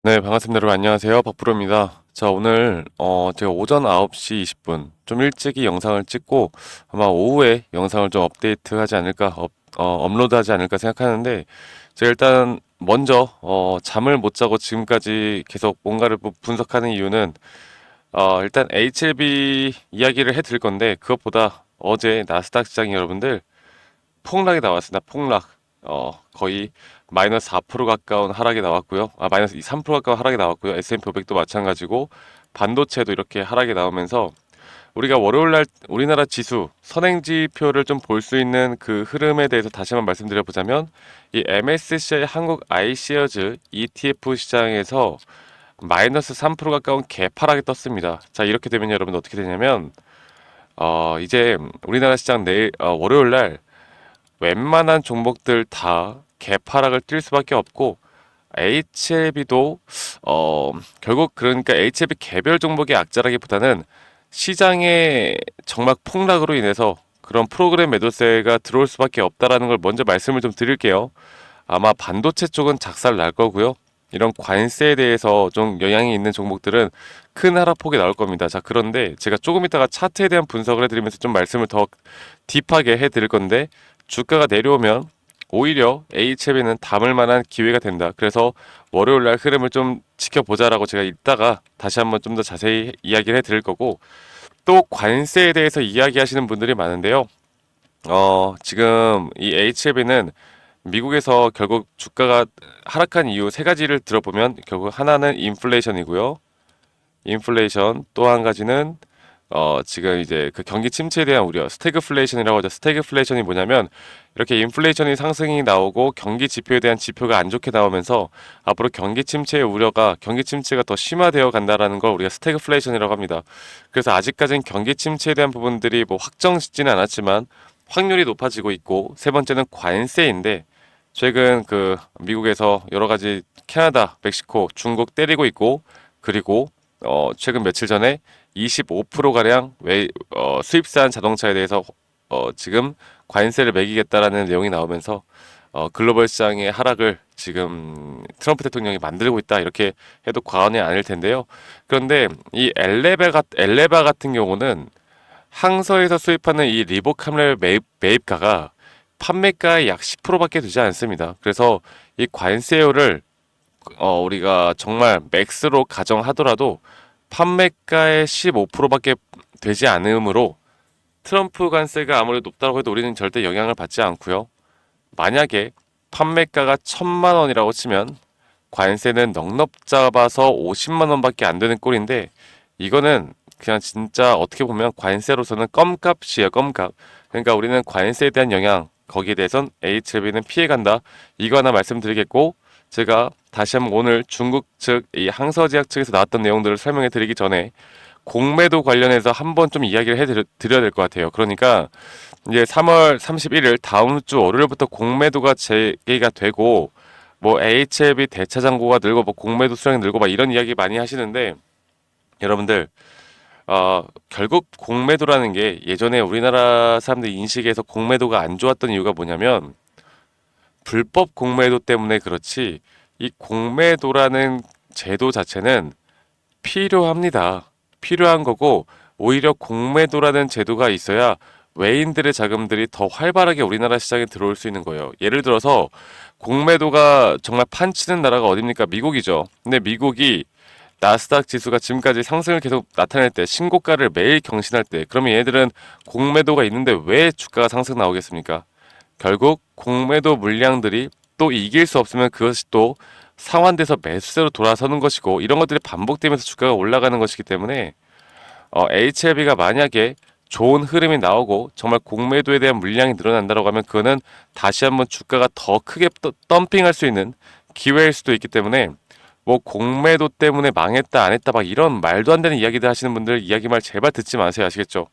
네, 반갑습니다. 여러분 안녕하세요. 박프로입니다. 자, 오늘 제가 오전 9시 20분 좀 일찍이 영상을 찍고 아마 오후에 영상을 좀 업데이트하지 않을까, 업로드하지 않을까 생각하는데 제가 일단 먼저 잠을 못 자고 지금까지 계속 뭔가를 분석하는 이유는 일단 HLB 이야기를 해드릴 건데 그것보다 어제 나스닥 시장이 여러분들 폭락이 나왔습니다. 폭락. 거의 마이너스 4% 가까운 하락이 나왔고요. 마이너스 3% 가까운 하락이 나왔고요. S&P 500도 마찬가지고 반도체도 이렇게 하락이 나오면서 우리가 월요일 날 우리나라 지수 선행지표를 좀 볼 수 있는 그 흐름에 대해서 다시 한번 말씀드려 보자면 이 MSCI 한국 iShares ETF 시장에서 마이너스 3% 가까운 개파락이 떴습니다. 자, 이렇게 되면 여러분 어떻게 되냐면 이제 우리나라 시장 내일 월요일 날 웬만한 종목들 다 개파락을 뛸 수밖에 없고 HLB도 결국 그러니까 HLB 개별 종목의 악재라기보다는 시장의 정말 폭락으로 인해서 그런 프로그램 매도세가 들어올 수밖에 없다라는 걸 먼저 말씀을 좀 드릴게요. 아마 반도체 쪽은 작살 날 거고요. 이런 관세에 대해서 좀 영향이 있는 종목들은 큰 하락폭이 나올 겁니다. 자, 그런데 제가 조금 이따가 차트에 대한 분석을 해드리면서 좀 말씀을 더 딥하게 해드릴 건데 주가가 내려오면 오히려 HLB는 담을 만한 기회가 된다. 그래서 월요일 날 흐름을 좀 지켜보자라고 제가 이따가 다시 한번 좀 더 자세히 이야기를 해드릴 거고 또 관세에 대해서 이야기하시는 분들이 많은데요. 지금 이 HLB는 미국에서 결국 주가가 하락한 이유 세 가지를 들어보면 결국 하나는 인플레이션이고요. 인플레이션 또 한 가지는 지금 이제 그 경기 침체에 대한 우려, 스태그플레이션이라고 하죠. 스태그플레이션이 뭐냐면 이렇게 인플레이션이 상승이 나오고 경기 지표에 대한 지표가 안 좋게 나오면서 앞으로 경기 침체의 우려가 경기 침체가 더 심화되어 간다라는 걸 우리가 스태그플레이션이라고 합니다. 그래서 아직까지는 경기 침체에 대한 부분들이 뭐 확정짓지는 않았지만 확률이 높아지고 있고 세 번째는 관세인데 최근 그 미국에서 여러 가지 캐나다, 멕시코, 중국 때리고 있고 그리고 최근 며칠 전에 25%가량 수입산 자동차에 대해서 지금 관세를 매기겠다라는 내용이 나오면서 글로벌 시장의 하락을 지금 트럼프 대통령이 만들고 있다 이렇게 해도 과언이 아닐 텐데요. 그런데 이 엘레바 같은 경우는 항서에서 수입하는 이 리보캄렐 매입가가 판매가의 약 10%밖에 되지 않습니다. 그래서 이 관세율을 우리가 정말 맥스로 가정하더라도 판매가의 15%밖에 되지 않으므로 트럼프 관세가 아무리 높다고 해도 우리는 절대 영향을 받지 않고요. 만약에 판매가가 1,000만 원이라고 치면 관세는 넉넉 잡아서 50만 원밖에 안 되는 꼴인데 이거는 그냥 진짜 어떻게 보면 관세로서는 껌값이에요, 껌값. 그러니까 우리는 관세에 대한 영향 거기에 대해선 HLB는 피해간다. 이거 하나 말씀드리겠고 제가 다시 한번 오늘 중국 측 이 항서제약 측에서 나왔던 내용들을 설명해 드리기 전에 공매도 관련해서 한번 좀 이야기를 드려야 될 것 같아요. 그러니까 이제 3월 31일 다음 주 월요일부터 공매도가 재개가 되고 뭐 HLB 대차 잔고가 늘고 뭐 공매도 수량이 늘고 막 이런 이야기 많이 하시는데 여러분들 결국 공매도라는 게 예전에 우리나라 사람들 인식에서 공매도가 안 좋았던 이유가 뭐냐면 불법 공매도 때문에 그렇지 이 공매도라는 제도 자체는 필요합니다. 필요한 거고 오히려 공매도라는 제도가 있어야 외인들의 자금들이 더 활발하게 우리나라 시장에 들어올 수 있는 거예요. 예를 들어서 공매도가 정말 판치는 나라가 어딥니까? 미국이죠. 근데 미국이 나스닥 지수가 지금까지 상승을 계속 나타낼 때 신고가를 매일 경신할 때 그러면 얘들은 공매도가 있는데 왜 주가가 상승 나오겠습니까? 결국 공매도 물량들이 또 이길 수 없으면 그것이 또 상환돼서 매수세로 돌아서는 것이고 이런 것들이 반복되면서 주가가 올라가는 것이기 때문에 HLB가 만약에 좋은 흐름이 나오고 정말 공매도에 대한 물량이 늘어난다고 하면 그거는 다시 한번 주가가 더 크게 덤핑할 수 있는 기회일 수도 있기 때문에 뭐 공매도 때문에 망했다 안 했다 막 이런 말도 안 되는 이야기들 하시는 분들 이야기 말 제발 듣지 마세요. 아시겠죠?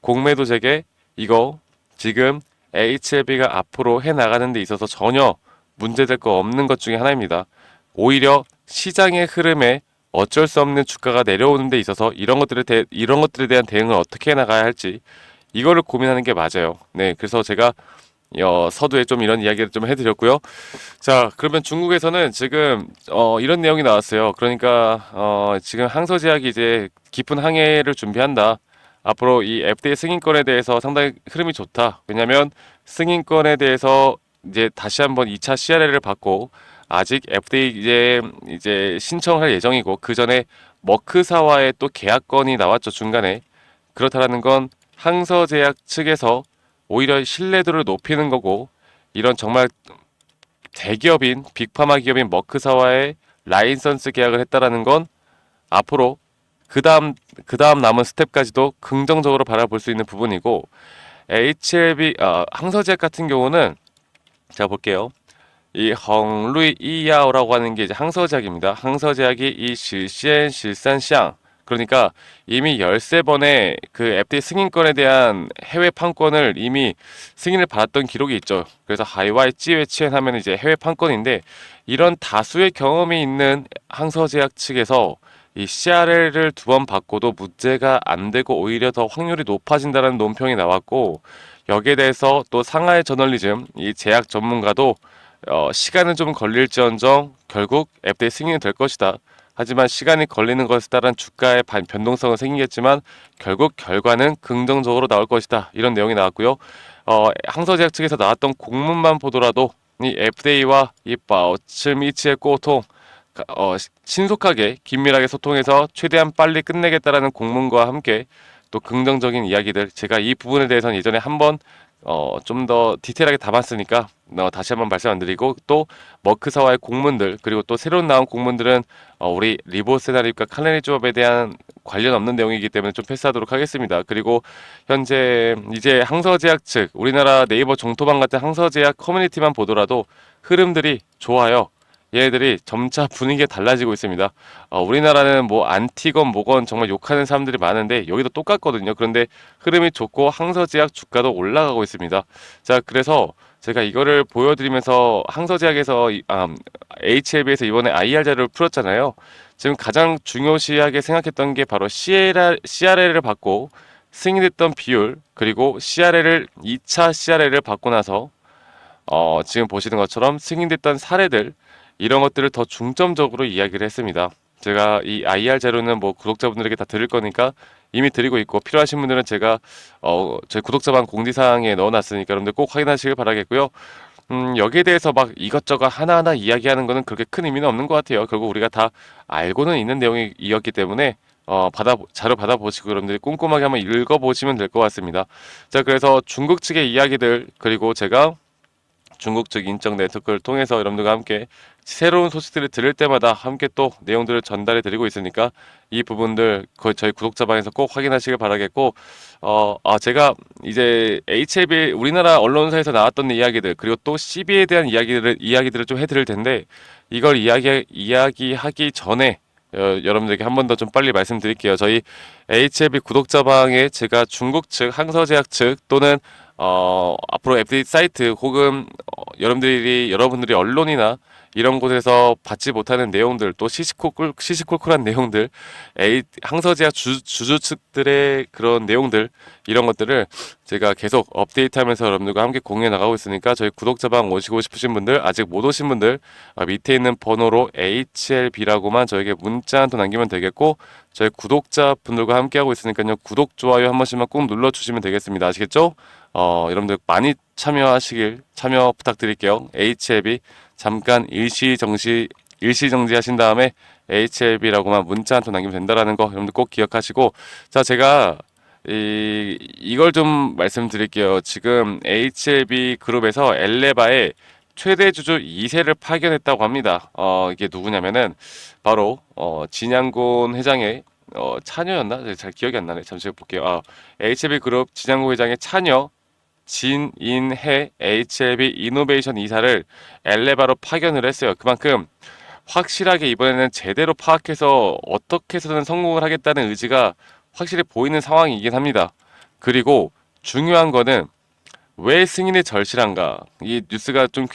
공매도 재개 이거 지금 HLB가 앞으로 해 나가는 데 있어서 전혀 문제될 거 없는 것 중에 하나입니다. 오히려 시장의 흐름에 어쩔 수 없는 주가가 내려오는 데 있어서 이런 것들에 대한 대응을 어떻게 해 나가야 할지 이거를 고민하는 게 맞아요. 네, 그래서 제가 서두에 좀 이런 이야기를 좀 해드렸고요. 자, 그러면 중국에서는 지금 이런 내용이 나왔어요. 그러니까 지금 항서제약이 이제 깊은 항해를 준비한다. 앞으로 이 FDA 승인권에 대해서 상당히 흐름이 좋다. 왜냐하면 승인권에 대해서 이제 다시 한번 2차 CRL을 받고 아직 FDA 이제 신청할 예정이고 그 전에 머크사와의 또 계약건이 나왔죠, 중간에. 그렇다라는 건 항서제약 측에서 오히려 신뢰도를 높이는 거고 이런 정말 대기업인 빅파마 기업인 머크사와의 라이선스 계약을 했다라는 건 앞으로 그 다음 남은 스텝까지도 긍정적으로 바라볼 수 있는 부분이고 HLB 항서제약 같은 경우는 제가 볼게요. 이 헝루이 이야오라고 하는 게 이제 항서제약입니다. 항서제약이 이 실시엔 실산샹 그러니까 이미 13번의 그 FDA 승인권에 대한 해외 판권을 이미 승인을 받았던 기록이 있죠. 그래서 하이와이 찌웨 치엔하면 이제 해외 판권인데 이런 다수의 경험이 있는 항서제약 측에서 이 CRL을 2번 받고도 문제가 안 되고 오히려 더 확률이 높아진다는 논평이 나왔고 여기에 대해서 또 상하이 저널리즘 이 제약 전문가도 시간은 좀 걸릴지언정 결국 FDA 승인이 될 것이다. 하지만 시간이 걸리는 것에 따른 주가의 변동성은 생기겠지만 결국 결과는 긍정적으로 나올 것이다. 이런 내용이 나왔고요. 항서제약 측에서 나왔던 공문만 보더라도 이 FDA와 이 바오츠미치의 꼬통 신속하게 긴밀하게 소통해서 최대한 빨리 끝내겠다라는 공문과 함께 또 긍정적인 이야기들 제가 이 부분에 대해서는 예전에 한번 좀 더 디테일하게 담았으니까 다시 한번 말씀 안 드리고 또 머크사와의 공문들 그리고 또 새로 나온 공문들은 우리 리보세나립과 칼레니조업에 대한 관련 없는 내용이기 때문에 좀 패스하도록 하겠습니다. 그리고 현재 이제 항서제약 측 우리나라 네이버 종토방 같은 항서제약 커뮤니티만 보더라도 흐름들이 좋아요. 얘네들이 점차 분위기가 달라지고 있습니다. 우리나라는 뭐 안티건 뭐건 정말 욕하는 사람들이 많은데 여기도 똑같거든요. 그런데 흐름이 좋고 항서제약 주가도 올라가고 있습니다. 자, 그래서 제가 이거를 보여드리면서 항서제약에서 HLB에서 이번에 IR 자료를 풀었잖아요. 지금 가장 중요시하게 생각했던 게 바로 CRL을 받고 승인했던 비율 그리고 CRL을 2차 CRL을 받고 나서 지금 보시는 것처럼 승인됐던 사례들 이런 것들을 더 중점적으로 이야기를 했습니다. 제가 이 IR 자료는 뭐 구독자분들에게 다 드릴 거니까 이미 드리고 있고 필요하신 분들은 제가 저희 구독자방 공지사항에 넣어놨으니까 여러분들 꼭 확인하시길 바라겠고요. 여기에 대해서 막 이것저것 하나하나 이야기하는 거는 그렇게 큰 의미는 없는 것 같아요. 결국 우리가 다 알고는 있는 내용이었기 때문에 자료 받아보시고 여러분들이 꼼꼼하게 한번 읽어보시면 될 것 같습니다. 자, 그래서 중국 측의 이야기들 그리고 제가 중국 측 인적 네트워크를 통해서 여러분들과 함께 새로운 소식들을 들을 때마다 함께 또 내용들을 전달해 드리고 있으니까 이 부분들 저희 구독자방에서 꼭 확인하시길 바라겠고 제가 이제 HLB 우리나라 언론사에서 나왔던 이야기들 그리고 또 CB에 대한 이야기들을 좀 해드릴 텐데 이걸 이야기하기 전에 여러분들에게 한 번 더 좀 빨리 말씀드릴게요. 저희 HLB 구독자방에 제가 중국 측, 항서제약 측 또는 앞으로 FD 사이트 혹은 여러분들이 언론이나 이런 곳에서 받지 못하는 내용들 또 시시콜콜한 내용들 항서제약 주주 측들의 그런 내용들 이런 것들을 제가 계속 업데이트하면서 여러분들과 함께 공유해 나가고 있으니까 저희 구독자방 오시고 싶으신 분들 아직 못 오신 분들 밑에 있는 번호로 HLB라고만 저에게 문자 한 통 남기면 되겠고 저희 구독자분들과 함께 하고 있으니까요 구독 좋아요 한 번씩만 꼭 눌러주시면 되겠습니다. 아시겠죠? 여러분들 많이 참여 부탁드릴게요. HLB 잠깐 일시정지 하신 다음에 HLB라고만 문자 한 통 남기면 된다라는 거 여러분들 꼭 기억하시고 자 제가 이걸 좀 말씀드릴게요. 지금 HLB 그룹에서 엘레바의 최대 주주 2세를 파견했다고 합니다. 이게 누구냐면은 바로 진양곤 회장의 차녀였나? 잘 기억이 안 나네. 잠시 볼게요. HLB 그룹 진양곤 회장의 차녀 진인해 HLB 이노베이션 이사를 엘레바로 파견을 했어요. 그만큼 확실하게 이번에는 제대로 파악해서 어떻게 해서든 성공을 하겠다는 의지가 확실히 보이는 상황이긴 합니다. 그리고 중요한 거는 왜 승인이 절실한가? 이 뉴스가 좀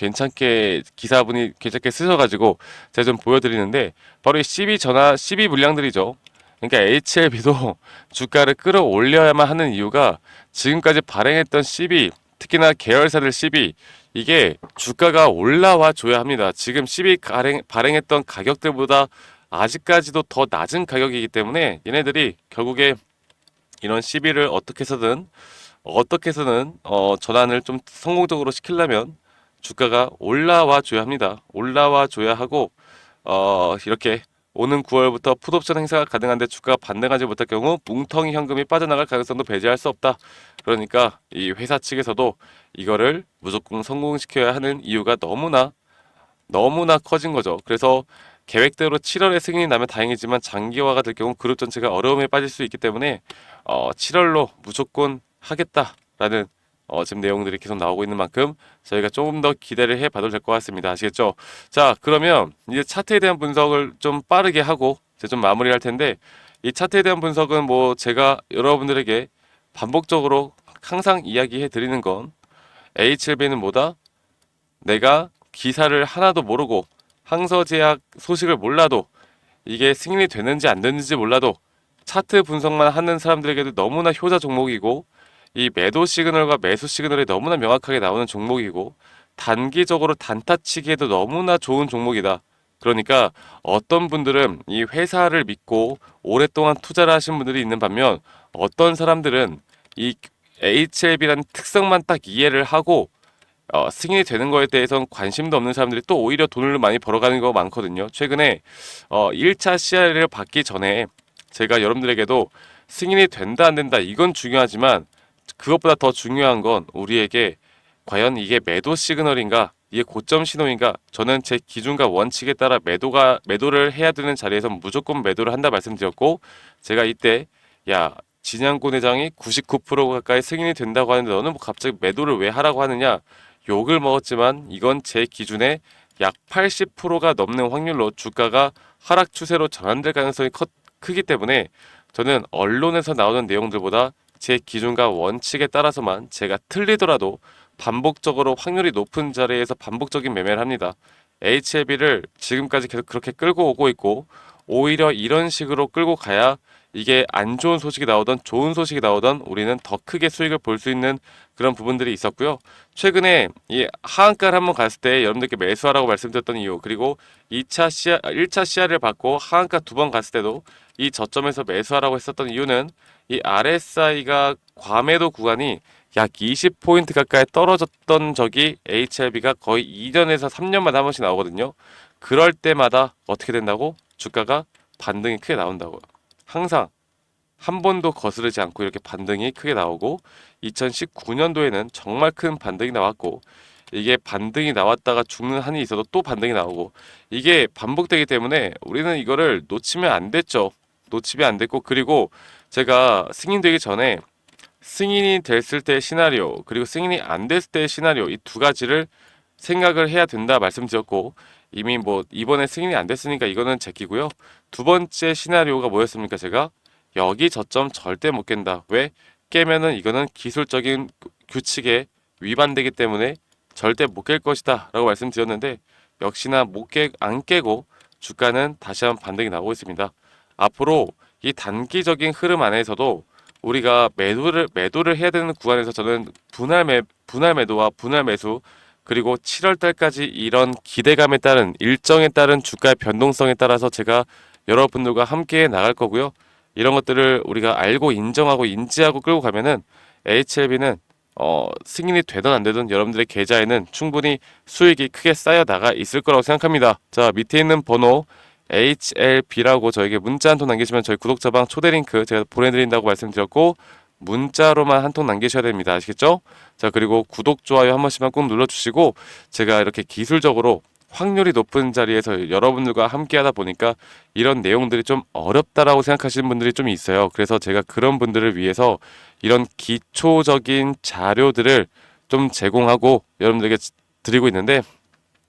기사분이 괜찮게 쓰셔가지고 제가 좀 보여드리는데 바로 이 CB 물량들이죠. 그러니까 HLB도 주가를 끌어올려야만 하는 이유가 지금까지 발행했던 CB 특히나 계열사들 시비 이게 주가가 올라와 줘야 합니다. 지금 시비 발행했던 가격들보다 아직까지도 더 낮은 가격이기 때문에 얘네들이 결국에 이런 시비를 어떻게 해서든 전환을 좀 성공적으로 시키려면 주가가 올라와 줘야 합니다. 올라와 줘야 하고 이렇게 오는 9월부터 풋옵션 행사가 가능한데 주가가 반등하지 못할 경우 뭉텅이 현금이 빠져나갈 가능성도 배제할 수 없다. 그러니까 이 회사 측에서도 이거를 무조건 성공시켜야 하는 이유가 너무나 커진 거죠. 그래서 계획대로 7월에 승인이 나면 다행이지만 장기화가 될 경우 그룹 전체가 어려움에 빠질 수 있기 때문에 7월로 무조건 하겠다라는 지금 내용들이 계속 나오고 있는 만큼 저희가 조금 더 기대를 해봐도 될 것 같습니다. 아시겠죠? 자, 그러면 이제 차트에 대한 분석을 좀 빠르게 하고 이제 좀 마무리할 텐데 이 차트에 대한 분석은 뭐 제가 여러분들에게 반복적으로 항상 이야기해 드리는 건 HLB는 뭐다? 내가 기사를 하나도 모르고 항서제약 소식을 몰라도 이게 승인이 되는지 안 되는지 몰라도 차트 분석만 하는 사람들에게도 너무나 효자 종목이고 이 매도 시그널과 매수 시그널이 너무나 명확하게 나오는 종목이고 단기적으로 단타치기에도 너무나 좋은 종목이다. 그러니까 어떤 분들은 이 회사를 믿고 오랫동안 투자를 하신 분들이 있는 반면 어떤 사람들은 이 HLB라는 특성만 딱 이해를 하고 승인이 되는 거에 대해서는 관심도 없는 사람들이 또 오히려 돈을 많이 벌어가는 거 많거든요. 최근에 1차 CR을 받기 전에 제가 여러분들에게도 승인이 된다 안 된다 이건 중요하지만 그것보다 더 중요한 건 우리에게 과연 이게 매도 시그널인가 이게 고점 신호인가 저는 제 기준과 원칙에 따라 매도를 해야 되는 자리에서 무조건 매도를 한다 말씀드렸고 제가 이때 야 진양곤 회장이 99% 가까이 승인이 된다고 하는데 너는 뭐 갑자기 매도를 왜 하라고 하느냐 욕을 먹었지만 이건 제 기준에 약 80%가 넘는 확률로 주가가 하락 추세로 전환될 가능성이 크기 때문에 저는 언론에서 나오는 내용들보다 제 기준과 원칙에 따라서만 제가 틀리더라도 반복적으로 확률이 높은 자리에서 반복적인 매매를 합니다. HLB를 지금까지 계속 그렇게 끌고 오고 있고 오히려 이런 식으로 끌고 가야 이게 안 좋은 소식이 나오던 좋은 소식이 나오던 우리는 더 크게 수익을 볼 수 있는 그런 부분들이 있었고요. 최근에 이 하한가를 한번 갔을 때 여러분들께 매수하라고 말씀드렸던 이유 그리고 1차 CR을 받고 하한가 두 번 갔을 때도 이 저점에서 매수하라고 했었던 이유는 이 RSI가 과매도 구간이 약 20포인트 가까이 떨어졌던 적이 HLB가 거의 2년에서 3년마다 한 번씩 나오거든요. 그럴 때마다 어떻게 된다고? 주가가 반등이 크게 나온다고요. 항상 한 번도 거스르지 않고 이렇게 반등이 크게 나오고 2019년도에는 정말 큰 반등이 나왔고 이게 반등이 나왔다가 죽는 한이 있어도 또 반등이 나오고 이게 반복되기 때문에 우리는 이거를 놓치면 안 됐죠. 놓치면 안 됐고 그리고 제가 승인되기 전에 승인이 됐을 때 시나리오 그리고 승인이 안 됐을 때 시나리오 이 두 가지를 생각을 해야 된다 말씀드렸고 이미 뭐 이번에 승인이 안 됐으니까 이거는 제끼고요. 두 번째 시나리오가 뭐였습니까? 제가 여기 저점 절대 못 깬다. 왜? 깨면은 이거는 기술적인 규칙에 위반되기 때문에 절대 못 깰 것이다 라고 말씀드렸는데 역시나 안 깨고 주가는 다시 한번 반등이 나오고 있습니다. 앞으로 이 단기적인 흐름 안에서도 우리가 매도를 해야 되는 구간에서 저는 분할 매도와 분할 매수 그리고 7월 달까지 이런 기대감에 따른 일정에 따른 주가의 변동성에 따라서 제가 여러분들과 함께 나갈 거고요. 이런 것들을 우리가 알고 인정하고 인지하고 끌고 가면은 HLB는 승인이 되든 안 되든 여러분들의 계좌에는 충분히 수익이 크게 쌓여 나가 있을 거라고 생각합니다. 자, 밑에 있는 번호 HLB라고 저에게 문자 한 통 남기시면 저희 구독자방 초대 링크 제가 보내드린다고 말씀드렸고 문자로만 한 통 남기셔야 됩니다. 아시겠죠? 자, 그리고 구독, 좋아요 한 번씩만 꼭 눌러주시고 제가 이렇게 기술적으로 확률이 높은 자리에서 여러분들과 함께 하다 보니까 이런 내용들이 좀 어렵다라고 생각하시는 분들이 좀 있어요. 그래서 제가 그런 분들을 위해서 이런 기초적인 자료들을 좀 제공하고 여러분들에게 드리고 있는데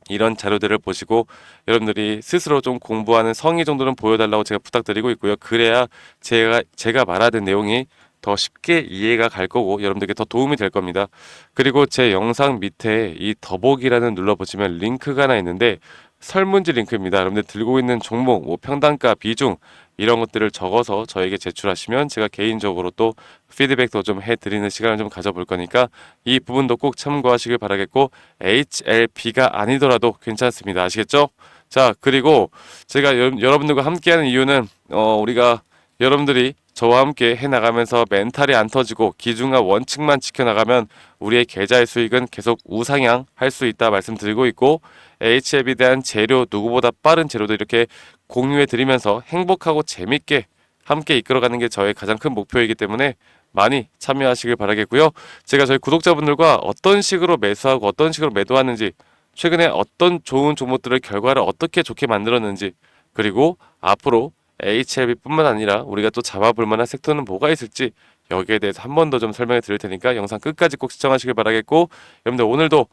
이런 자료들을 보시고 여러분들이 스스로 좀 공부하는 성의 정도는 보여달라고 제가 부탁드리고 있고요. 그래야 제가 말하는 내용이 더 쉽게 이해가 갈 거고 여러분들께 더 도움이 될 겁니다. 그리고 제 영상 밑에 이 더보기라는 눌러보시면 링크가 하나 있는데 설문지 링크입니다. 여러분들 들고 있는 종목, 뭐 평단가, 비중 이런 것들을 적어서 저에게 제출하시면 제가 개인적으로 또 피드백도 좀 해드리는 시간을 좀 가져볼 거니까 이 부분도 꼭 참고하시길 바라겠고 HLB가 아니더라도 괜찮습니다. 아시겠죠? 자, 그리고 제가 여러분들과 함께하는 이유는 우리가 여러분들이 저와 함께 해나가면서 멘탈이 안 터지고 기준과 원칙만 지켜나가면 우리의 계좌의 수익은 계속 우상향 할 수 있다 말씀드리고 있고 HLB에 대한 재료 누구보다 빠른 재료도 이렇게 공유해 드리면서 행복하고 재밌게 함께 이끌어가는 게 저의 가장 큰 목표이기 때문에 많이 참여하시길 바라겠고요. 제가 저희 구독자분들과 어떤 식으로 매수하고 어떤 식으로 매도하는지 최근에 어떤 좋은 종목들의 결과를 어떻게 좋게 만들었는지 그리고 앞으로 HLB뿐만 아니라 우리가 또 잡아볼 만한 섹터는 뭐가 있을지 여기에 대해서 한 번 더 좀 설명해 드릴 테니까 영상 끝까지 꼭 시청하시길 바라겠고 여러분들 오늘도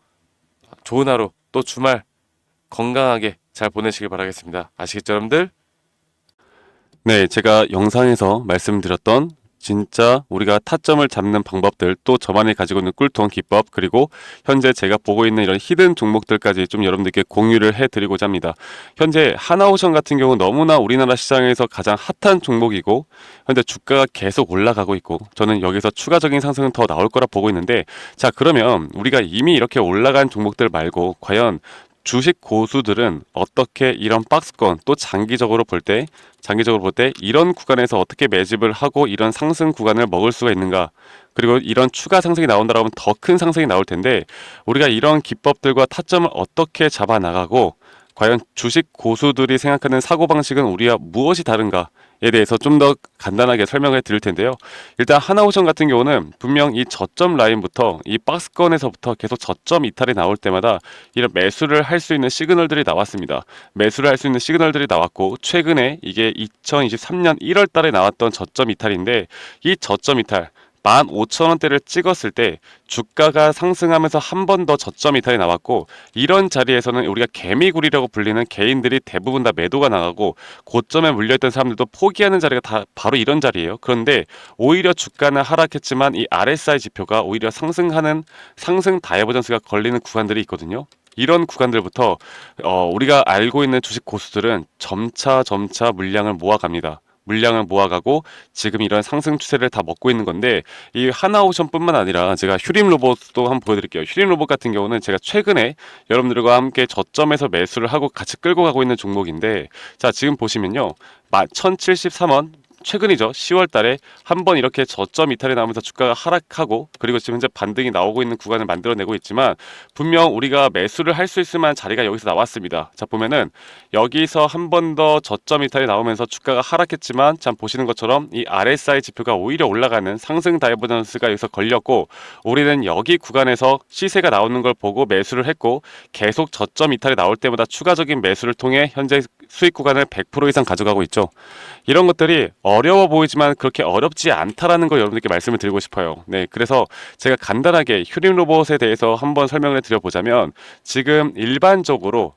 좋은 하루 또 주말 건강하게 잘 보내시길 바라겠습니다. 아시겠죠 여러분들? 네, 제가 영상에서 말씀드렸던 진짜 우리가 타점을 잡는 방법들 또 저만이 가지고 있는 꿀통 기법 그리고 현재 제가 보고 있는 이런 히든 종목들까지 좀 여러분들께 공유를 해드리고자 합니다. 현재 하나오션 같은 경우 너무나 우리나라 시장에서 가장 핫한 종목이고 현재 주가가 계속 올라가고 있고 저는 여기서 추가적인 상승은 더 나올 거라 보고 있는데 자 그러면 우리가 이미 이렇게 올라간 종목들 말고 과연 주식 고수들은 어떻게 이런 박스권 또 장기적으로 볼 때 이런 구간에서 어떻게 매집을 하고 이런 상승 구간을 먹을 수가 있는가 그리고 이런 추가 상승이 나온다라고 하면 더 큰 상승이 나올 텐데 우리가 이런 기법들과 타점을 어떻게 잡아 나가고 과연 주식 고수들이 생각하는 사고방식은 우리와 무엇이 다른가에 대해서 좀 더 간단하게 설명을 드릴 텐데요. 일단 하나오션 같은 경우는 분명 이 저점 라인부터 이 박스권에서부터 계속 저점 이탈이 나올 때마다 이런 매수를 할 수 있는 시그널들이 나왔습니다. 매수를 할 수 있는 시그널들이 나왔고 최근에 이게 2023년 1월 달에 나왔던 저점 이탈인데 이 저점 이탈 15,000원대를 찍었을 때 주가가 상승하면서 한 번 더 저점 이탈이 나왔고 이런 자리에서는 우리가 개미굴이라고 불리는 개인들이 대부분 다 매도가 나가고 고점에 물려있던 사람들도 포기하는 자리가 다 바로 이런 자리예요. 그런데 오히려 주가는 하락했지만 이 RSI 지표가 오히려 상승하는 상승 다이버전스가 걸리는 구간들이 있거든요. 이런 구간들부터 우리가 알고 있는 주식 고수들은 점차 물량을 모아갑니다. 물량을 모아가고 지금 이런 상승 추세를 다 먹고 있는 건데 이 하나오션뿐만 아니라 제가 휴림 로봇도 한번 보여드릴게요. 휴림 로봇 같은 경우는 제가 최근에 여러분들과 함께 저점에서 매수를 하고 같이 끌고 가고 있는 종목인데 자 지금 보시면요 1073원 최근이죠. 10월 달에 한번 이렇게 저점 이탈이 나오면서 주가가 하락하고 그리고 지금 현재 반등이 나오고 있는 구간을 만들어내고 있지만 분명 우리가 매수를 할 수 있을 만한 자리가 여기서 나왔습니다. 자 보면은 여기서 한 번 더 저점 이탈이 나오면서 주가가 하락했지만 참 보시는 것처럼 이 RSI 지표가 오히려 올라가는 상승 다이버전스가 여기서 걸렸고 우리는 여기 구간에서 시세가 나오는 걸 보고 매수를 했고 계속 저점 이탈이 나올 때마다 추가적인 매수를 통해 현재 수익 구간을 100% 이상 가져가고 있죠. 이런 것들이 어려워 보이지만 그렇게 어렵지 않다라는 걸 여러분들께 말씀을 드리고 싶어요. 네, 그래서 제가 간단하게 휴림 로봇에 대해서 한번 설명을 드려보자면 지금 일반적으로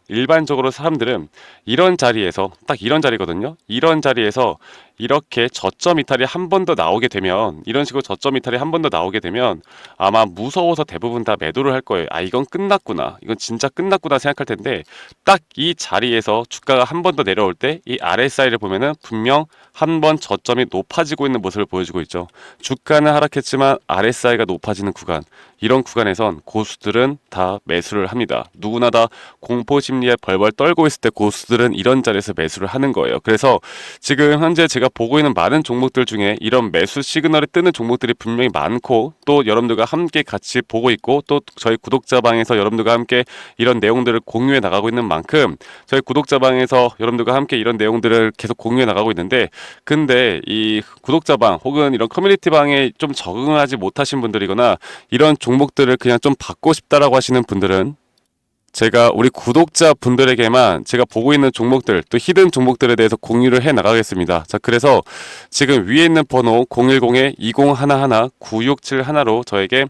사람들은 이런 자리에서 딱 이런 자리거든요. 이런 자리에서 이렇게 저점 이탈이 한 번 더 나오게 되면 이런 식으로 저점 이탈이 한 번 더 나오게 되면 아마 무서워서 대부분 다 매도를 할 거예요. 아 이건 끝났구나. 이건 진짜 끝났구나 생각할 텐데 딱 이 자리에서 주가가 한 번 더 내려올 때 이 RSI를 보면은 분명 한 번 저점이 높아지고 있는 모습을 보여주고 있죠. 주가는 하락했지만 RSI가 높아지는 구간 이런 구간에선 고수들은 다 매수를 합니다. 누구나 다 공포 심리에 벌벌 떨고 있을 때 고수들은 이런 자리에서 매수를 하는 거예요. 그래서 지금 현재 제가 보고 있는 많은 종목들 중에 이런 매수 시그널이 뜨는 종목들이 분명히 많고 또 여러분들과 함께 같이 보고 있고 또 저희 구독자방에서 여러분들과 함께 이런 내용들을 공유해 나가고 있는 만큼 저희 구독자방에서 여러분들과 함께 이런 내용들을 계속 공유해 나가고 있는데 근데 이 구독자방 혹은 이런 커뮤니티방에 좀 적응하지 못하신 분들이거나 이런 종목들을 그냥 좀 받고 싶다라고 하시는 분들은 제가 우리 구독자 분들에게만 제가 보고 있는 종목들 또 히든 종목들에 대해서 공유를 해 나가겠습니다. 자 그래서 지금 위에 있는 번호 010-2011-9671로 저에게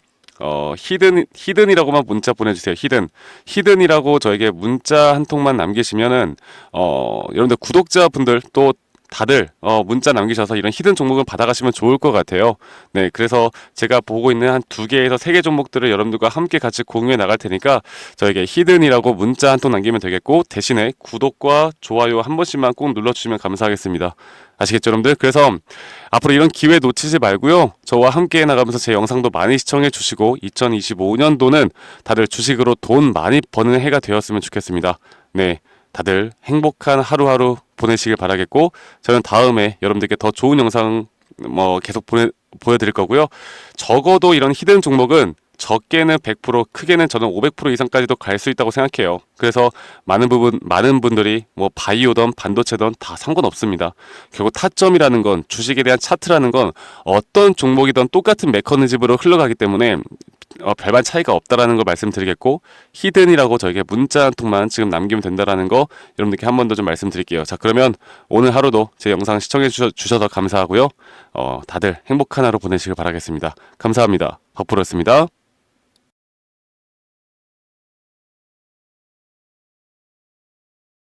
히든이라고만 문자 보내주세요. 히든이라고 저에게 문자 한 통만 남기시면은 여러분들 구독자분들 또 다들 문자 남기셔서 이런 히든 종목을 받아가시면 좋을 것 같아요. 네, 그래서 제가 보고 있는 한 2개에서 3개 종목들을 여러분들과 함께 같이 공유해 나갈 테니까 저에게 히든이라고 문자 한 통 남기면 되겠고, 대신에 구독과 좋아요 한 번씩만 꼭 눌러주시면 감사하겠습니다. 아시겠죠, 여러분들? 그래서 앞으로 이런 기회 놓치지 말고요. 저와 함께 나가면서 제 영상도 많이 시청해 주시고 2025년도는 다들 주식으로 돈 많이 버는 해가 되었으면 좋겠습니다. 네, 다들 행복한 하루하루 보내시길 바라겠고, 저는 다음에 여러분들께 더 좋은 영상 계속 보여드릴 거고요. 적어도 이런 히든 종목은 적게는 100%, 크게는 저는 500% 이상까지도 갈 수 있다고 생각해요. 그래서 많은 분들이 바이오든 반도체든 다 상관없습니다. 결국 타점이라는 건, 주식에 대한 차트라는 건 어떤 종목이든 똑같은 메커니즘으로 흘러가기 때문에 별반 차이가 없다라는 걸 말씀드리겠고, 히든이라고 저에게 문자 한 통만 지금 남기면 된다라는 거 여러분들께 한 번 더 좀 말씀드릴게요. 자, 그러면 오늘 하루도 제 영상 시청해 주셔서 감사하고요. 다들 행복한 하루 보내시길 바라겠습니다. 감사합니다. 박프로였습니다.